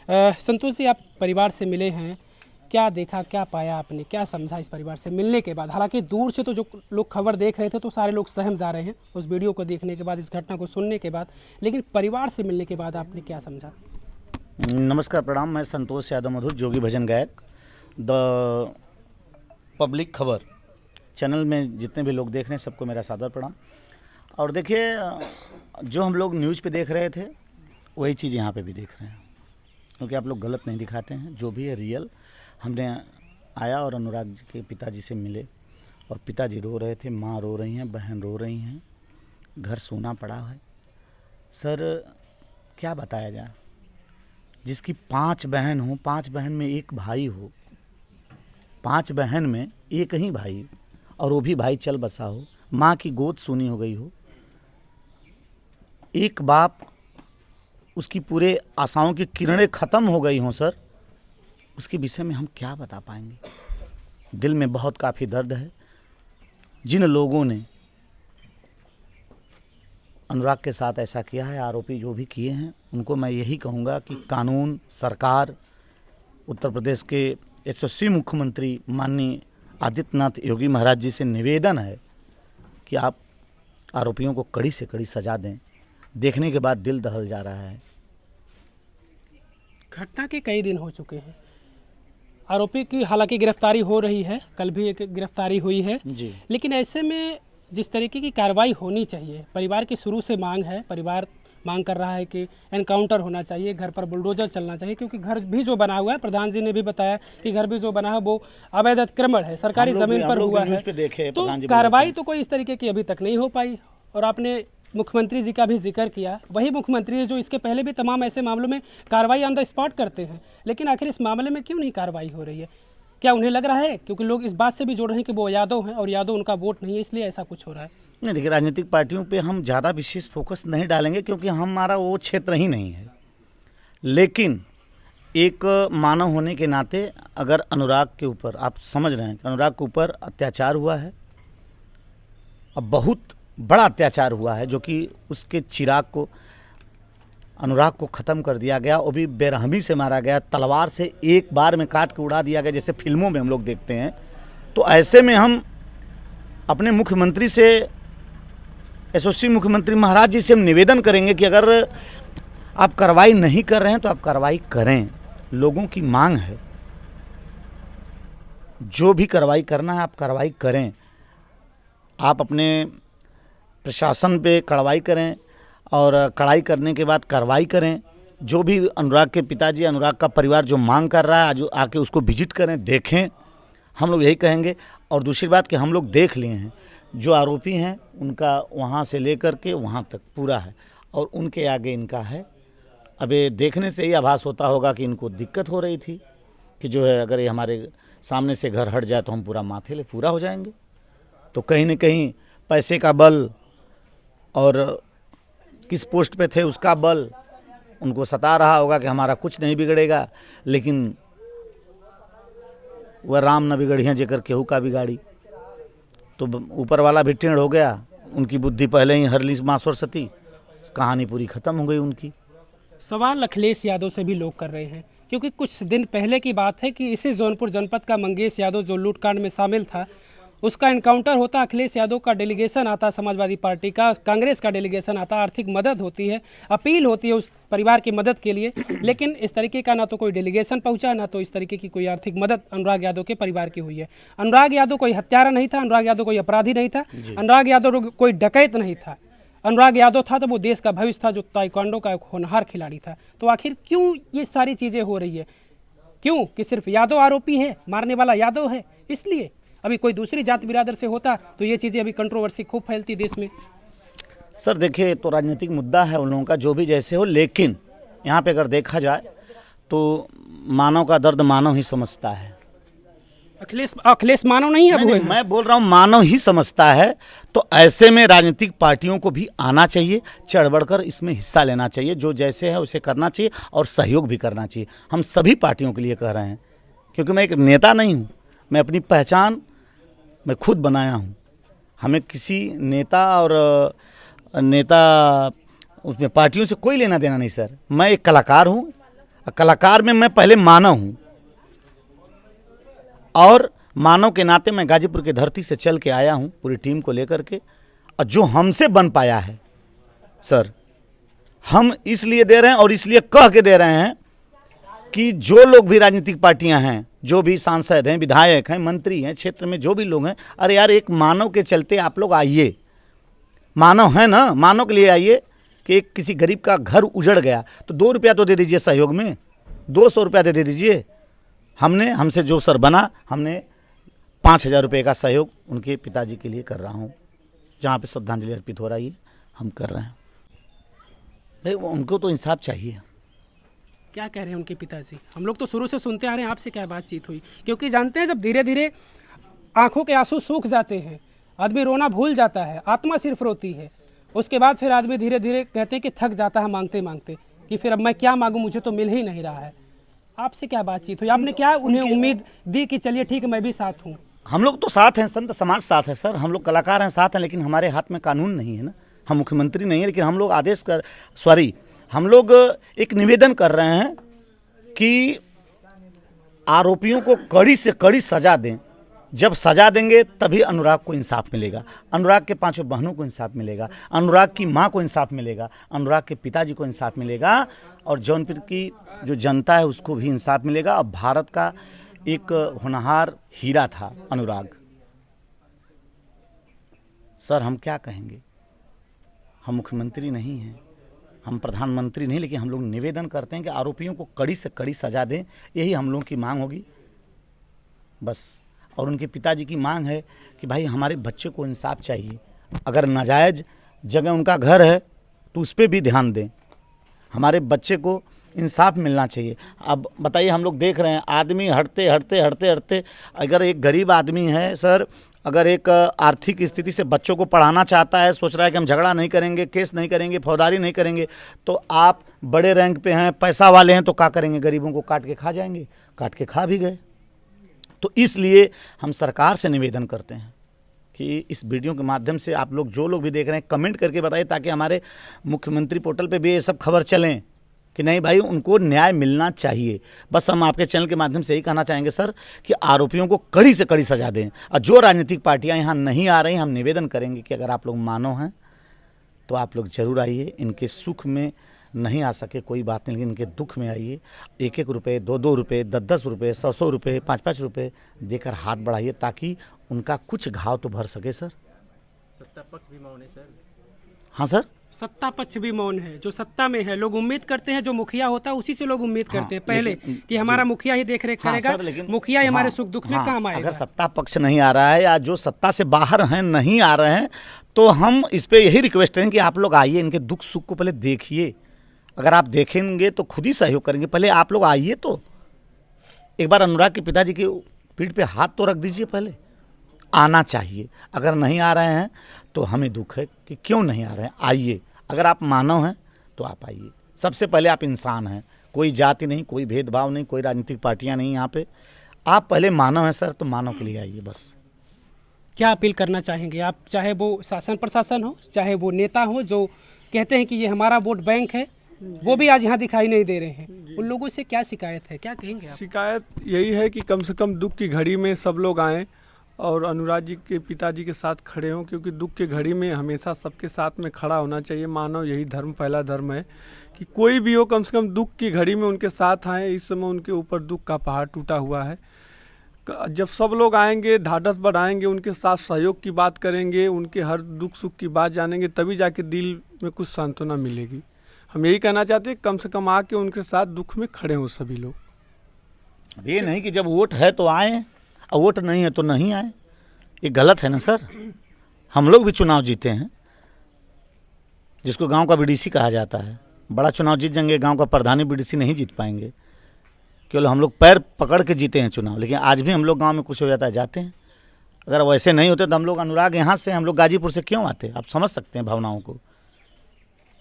संतोष जी, आप परिवार से मिले हैं, क्या देखा, क्या पाया आपने, क्या समझा इस परिवार से मिलने के बाद? हालांकि दूर से तो जो लोग खबर देख रहे थे तो सारे लोग सहम जा रहे हैं उस वीडियो को देखने के बाद, इस घटना को सुनने के बाद, लेकिन परिवार से मिलने के बाद आपने क्या समझा? नमस्कार, प्रणाम। मैं संतोष यादव मधुर, जोगी भजन गायक, द पब्लिक खबर चैनल में जितने भी लोग देख रहे हैं सबको मेरा सादर प्रणाम। और देखिए, जो हम लोग न्यूज़ पे देख रहे थे वही चीज़ यहाँ पे भी देख रहे हैं, क्योंकि आप लोग गलत नहीं दिखाते हैं, जो भी है रियल। हमने आया और अनुराग जी के पिताजी से मिले और पिताजी रो रहे थे, माँ रो रही हैं, बहन रो रही हैं, घर सूना पड़ा है। सर, क्या बताया जाए, जिसकी 5 बहन हो, 5 बहन में एक भाई हो, 5 बहन में एक ही भाई, और वो भी भाई चल बसा हो, माँ की गोद सूनी हो गई हो, एक बाप उसकी पूरे आशाओं की किरणें ख़त्म हो गई हों। सर, उसके विषय में हम क्या बता पाएंगे? दिल में बहुत काफ़ी दर्द है। जिन लोगों ने अनुराग के साथ ऐसा किया है, आरोपी जो भी किए हैं, उनको मैं यही कहूँगा कि कानून, सरकार, उत्तर प्रदेश के यशस्वी मुख्यमंत्री माननीय आदित्यनाथ योगी महाराज जी से निवेदन है कि आप आरोपियों को कड़ी से कड़ी सजा दें। देखने के बाद दिल दहल जा रहा है। घटना के कई दिन हो चुके हैं, आरोपी की हालांकि गिरफ्तारी हो रही है, कल भी एक गिरफ्तारी हुई है जी। लेकिन ऐसे में जिस तरीके की कार्रवाई होनी चाहिए, परिवार की शुरू से मांग है, परिवार मांग कर रहा है कि एनकाउंटर होना चाहिए, घर पर बुलडोजर चलना चाहिए, क्योंकि घर भी जो बना हुआ है, प्रधान जी ने भी बताया कि घर भी जो बना है वो अवैध अतिक्रमण है, सरकारी जमीन पर हुआ है। तो कार्रवाई तो कोई इस तरीके की अभी तक नहीं हो पाई। और आपने मुख्यमंत्री जी का भी जिक्र किया, वही मुख्यमंत्री है जो इसके पहले भी तमाम ऐसे मामलों में कार्रवाई ऑन द स्पॉट करते हैं, लेकिन आखिर इस मामले में क्यों नहीं कार्रवाई हो रही है? क्या उन्हें लग रहा है, क्योंकि लोग इस बात से भी जोड़ रहे हैं कि वो यादव हैं और यादव उनका वोट नहीं है, इसलिए ऐसा कुछ हो रहा है? नहीं, देखिए, राजनीतिक पार्टियों पे हम ज़्यादा विशेष फोकस नहीं डालेंगे, क्योंकि हमारा वो क्षेत्र ही नहीं है। लेकिन एक मानव होने के नाते, अगर अनुराग के ऊपर, आप समझ रहे हैं कि अनुराग के ऊपर अत्याचार हुआ है, अब बहुत बड़ा अत्याचार हुआ है, जो कि उसके चिराग को, अनुराग को ख़त्म कर दिया गया, वो भी बेरहमी से मारा गया, तलवार से एक बार में काट के उड़ा दिया गया, जैसे फिल्मों में हम लोग देखते हैं। तो ऐसे में हम अपने मुख्यमंत्री से, यशस्वी मुख्यमंत्री महाराज जी से हम निवेदन करेंगे कि अगर आप कार्रवाई नहीं कर रहे हैं तो आप कार्रवाई करें। लोगों की मांग है, जो भी कार्रवाई करना है आप कार्रवाई करें। आप अपने प्रशासन पे कार्रवाई करें और कड़ाई करने के बाद कार्रवाई करें। जो भी अनुराग के पिताजी, अनुराग का परिवार जो मांग कर रहा है, जो आके उसको विजिट करें, देखें, हम लोग यही कहेंगे। और दूसरी बात कि हम लोग देख लिए हैं, जो आरोपी हैं उनका वहाँ से लेकर के वहाँ तक पूरा है, और उनके आगे इनका है। अबे देखने से ही आभास होता होगा कि इनको दिक्कत हो रही थी कि जो है, अगर ये हमारे सामने से घर हट जाए तो हम पूरा माथे ले पूरा हो जाएंगे। तो कहीं न कहीं पैसे का बल और किस पोस्ट पे थे उसका बल उनको सता रहा होगा कि हमारा कुछ नहीं बिगड़ेगा, लेकिन वह राम न बिगड़ियाँ जेकर केहू का बिगाड़ी। तो ऊपर वाला भी टेढ़ हो गया, उनकी बुद्धि पहले ही हर ली माँ सरस्वती, कहानी पूरी ख़त्म हो गई उनकी। सवाल अखिलेश यादव से भी लोग कर रहे हैं, क्योंकि कुछ दिन पहले की बात है कि इसी जौनपुर जनपद का मंगेश यादव जो लूटकांड में शामिल था, उसका एनकाउंटर होता, अखिलेश यादव का डेलीगेशन आता, समाजवादी पार्टी का, कांग्रेस का डेलीगेशन आता, आर्थिक मदद होती है, अपील होती है उस परिवार की मदद के लिए, लेकिन इस तरीके का ना तो कोई डेलीगेशन पहुंचा, ना तो इस तरीके की कोई आर्थिक मदद अनुराग यादव के परिवार की हुई है। अनुराग यादव कोई हत्यारा नहीं था, अनुराग यादव कोई अपराधी नहीं था, अनुराग यादव कोई डकैत नहीं था। अनुराग यादव था तो वो देश का भविष्य था, जो ताइक्वांडो का एक होनहार खिलाड़ी था। तो आखिर क्यों ये सारी चीज़ें हो रही है? क्यों कि सिर्फ यादव आरोपी है, मारने वाला यादव है? इसलिए अभी कोई दूसरी जात बिरादर से होता तो ये चीज़ें अभी कंट्रोवर्सी खूब फैलती देश में। सर देखिए, तो राजनीतिक मुद्दा है उन लोगों का, जो भी जैसे हो, लेकिन यहाँ पे अगर देखा जाए तो मानव का दर्द मानव ही समझता है। अखिलेश मानव नहीं है, नहीं, मैं बोल रहा हूँ मानव ही समझता है। तो ऐसे में राजनीतिक पार्टियों को भी आना चाहिए, चढ़ बढ़कर इसमें हिस्सा लेना चाहिए, जो जैसे है उसे करना चाहिए और सहयोग भी करना चाहिए। हम सभी पार्टियों के लिए कह रहे हैं, क्योंकि मैं एक नेता नहीं हूँ, मैं अपनी पहचान मैं खुद बनाया हूँ। हमें किसी नेता और उसमें पार्टियों से कोई लेना देना नहीं सर। मैं एक कलाकार हूँ, कलाकार में मैं पहले मानव हूँ, और मानव के नाते मैं गाजीपुर की धरती से चल के आया हूँ पूरी टीम को लेकर के। और जो हमसे बन पाया है सर, हम इसलिए दे रहे हैं और इसलिए कह के दे रहे हैं कि जो लोग भी राजनीतिक पार्टियां हैं, जो भी सांसद हैं, विधायक हैं, मंत्री हैं, क्षेत्र में जो भी लोग हैं, अरे यार एक मानव के चलते आप लोग आइए। मानव है ना, मानव के लिए आइए कि एक किसी गरीब का घर उजड़ गया तो 2 रुपया तो दे दीजिए सहयोग में, 200 रुपया दे दीजिए। हमसे जो सर बना, हमने 5,000 रुपये का सहयोग उनके पिताजी के लिए कर रहा हूँ। जहाँ पे श्रद्धांजलि अर्पित हो रही है हम कर रहे हैं। भाई उनको तो इंसाफ चाहिए। क्या कह रहे हैं उनके पिताजी? हम लोग तो शुरू से सुनते आ रहे हैं, आपसे क्या बातचीत हुई? क्योंकि जानते हैं जब धीरे धीरे आंखों के आंसू सूख जाते हैं, आदमी रोना भूल जाता है, आत्मा सिर्फ रोती है, उसके बाद फिर आदमी धीरे धीरे कहते हैं कि थक जाता है मांगते मांगते, कि फिर अब मैं क्या मांगूं, मुझे तो मिल ही नहीं रहा है। आपसे क्या बातचीत हुई? आपने क्या उन्हें उम्मीद दी कि चलिए ठीक है मैं भी साथ हूँ? हम लोग तो साथ हैं, संत समाज साथ है सर, हम लोग कलाकार हैं साथ हैं, लेकिन हमारे हाथ में कानून नहीं है ना, हम मुख्यमंत्री नहीं है, लेकिन हम लोग हम लोग एक निवेदन कर रहे हैं कि आरोपियों को कड़ी से कड़ी सजा दें। जब सजा देंगे तभी अनुराग को इंसाफ मिलेगा, अनुराग के 5 बहनों को इंसाफ मिलेगा, अनुराग की माँ को इंसाफ मिलेगा, अनुराग के पिताजी को इंसाफ मिलेगा, और जौनपुर की जो जनता है उसको भी इंसाफ मिलेगा। और भारत का एक होनहार हीरा था अनुराग। सर हम क्या कहेंगे, हम मुख्यमंत्री नहीं हैं, हम प्रधानमंत्री नहीं, लेकिन हम लोग निवेदन करते हैं कि आरोपियों को कड़ी से कड़ी सजा दें, यही हम लोगों की मांग होगी बस। और उनके पिताजी की मांग है कि भाई हमारे बच्चे को इंसाफ चाहिए, अगर नाजायज़ जगह उनका घर है तो उस पर भी ध्यान दें, हमारे बच्चे को इंसाफ मिलना चाहिए। अब बताइए, हम लोग देख रहे हैं आदमी हटते अगर एक गरीब आदमी है सर, अगर एक आर्थिक स्थिति से बच्चों को पढ़ाना चाहता है, सोच रहा है कि हम झगड़ा नहीं करेंगे, केस नहीं करेंगे, फौजदारी नहीं करेंगे, तो आप बड़े रैंक पे हैं, पैसा वाले हैं, तो क्या करेंगे, गरीबों को काट के खा जाएंगे, काट के खा भी गए। तो इसलिए हम सरकार से निवेदन करते हैं कि इस वीडियो के माध्यम से आप लोग जो लोग भी देख रहे हैं कमेंट करके बताइए, ताकि हमारे मुख्यमंत्री पोर्टल पे भी ये सब खबर चलें कि नहीं भाई उनको न्याय मिलना चाहिए। बस हम आपके चैनल के माध्यम से यही कहना चाहेंगे सर कि आरोपियों को कड़ी से कड़ी सजा दें। और जो राजनीतिक पार्टियां यहाँ नहीं आ रही, हम निवेदन करेंगे कि अगर आप लोग मानव हैं तो आप लोग जरूर आइए। इनके सुख में नहीं आ सके कोई बात नहीं, लेकिन इनके दुख में आइए। 1-1 रुपये, 2-2 रुपये, 10-10 रुपये, 100-100 रुपये, 5-5 रुपये देकर हाथ बढ़ाइए, ताकि उनका कुछ घाव तो भर सके सर। सत्ता पक्ष भी मौन है सर। हाँ सर, सत्ता पक्ष भी मौन है। जो सत्ता में है लोग उम्मीद करते हैं, जो मुखिया होता है उसी से लोग उम्मीद करते हैं पहले कि हमारा मुखिया ही देख रेख करेगा, मुखिया ही हमारे सुख दुख में काम आएगा। अगर सत्ता पक्ष नहीं आ रहा है या जो सत्ता से बाहर हैं नहीं आ रहे हैं, तो हम इस पर यही रिक्वेस्ट करें कि आप लोग आइए, इनके दुख सुख को पहले देखिए। अगर आप देखेंगे तो खुद ही सहयोग करेंगे, पहले आप लोग आइए, तो एक बार अनुराग के पिताजी की पीठ पे हाथ तो रख दीजिए, पहले आना चाहिए। अगर नहीं आ रहे हैं तो हमें दुख है कि क्यों नहीं आ रहे हैं, आइए। अगर आप मानव हैं तो आप आइए। सबसे पहले आप इंसान हैं, कोई जाति नहीं, कोई भेदभाव नहीं, कोई राजनीतिक पार्टियां नहीं यहाँ पे। आप पहले मानव हैं सर, तो मानव के लिए आइए बस। क्या अपील करना चाहेंगे आप, चाहे वो शासन प्रशासन हो, चाहे वो नेता हो जो कहते हैं कि ये हमारा वोट बैंक है, वो भी आज यहाँ दिखाई नहीं दे रहे हैं, उन लोगों से क्या शिकायत है, क्या कहेंगे आप? शिकायत यही है कि कम से कम दुख की घड़ी में सब लोग आएँ और अनुराग जी के पिताजी के साथ खड़े हों, क्योंकि दुख की घड़ी में हमेशा सबके साथ में खड़ा होना चाहिए। मानव यही धर्म, पहला धर्म है कि कोई भी हो कम से कम दुख की घड़ी में उनके साथ आएँ। इस समय उनके ऊपर दुख का पहाड़ टूटा हुआ है। जब सब लोग आएंगे, ढाढ़स बढ़ाएंगे, उनके साथ सहयोग की बात करेंगे, उनके हर दुख सुख की बात जानेंगे, तभी जाके दिल में कुछ सांत्वना मिलेगी। हम यही कहना चाहते हैं कम से कम आके उनके साथ दुख में खड़े हों सभी लोग। अब ये नहीं कि जब वोट है तो आए और वोट नहीं है तो नहीं आए, ये गलत है ना सर। हम लोग भी चुनाव जीते हैं, जिसको गांव का बीडीसी कहा जाता है। बड़ा चुनाव जीत जाएंगे, गांव का प्रधानी बीडीसी नहीं जीत पाएंगे। केवल हम लोग पैर पकड़ के जीते हैं चुनाव, लेकिन आज भी हम लोग गांव में कुछ हो जाता है जाते हैं। अगर वैसे नहीं होते तो हम लोग अनुराग यहाँ से, हम लोग गाजीपुर से क्यों आते? आप समझ सकते हैं भावनाओं को।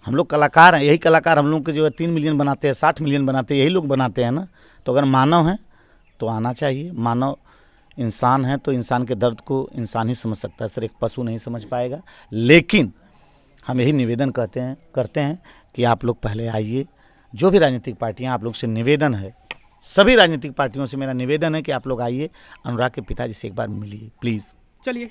हम लोग कलाकार हैं, यही कलाकार हम लोग के जो है 3 मिलियन बनाते हैं, 60 मिलियन बनाते हैं, यही लोग बनाते हैं ना। तो अगर मानव हैं तो आना चाहिए। मानव इंसान है तो इंसान के दर्द को इंसान ही समझ सकता है सर, एक पशु नहीं समझ पाएगा। लेकिन हम यही निवेदन करते हैं कि आप लोग पहले आइए, जो भी राजनीतिक पार्टियां, आप लोग से निवेदन है, सभी राजनीतिक पार्टियों से मेरा निवेदन है कि आप लोग आइए, अनुराग के पिताजी से एक बार मिलिए प्लीज़। चलिए।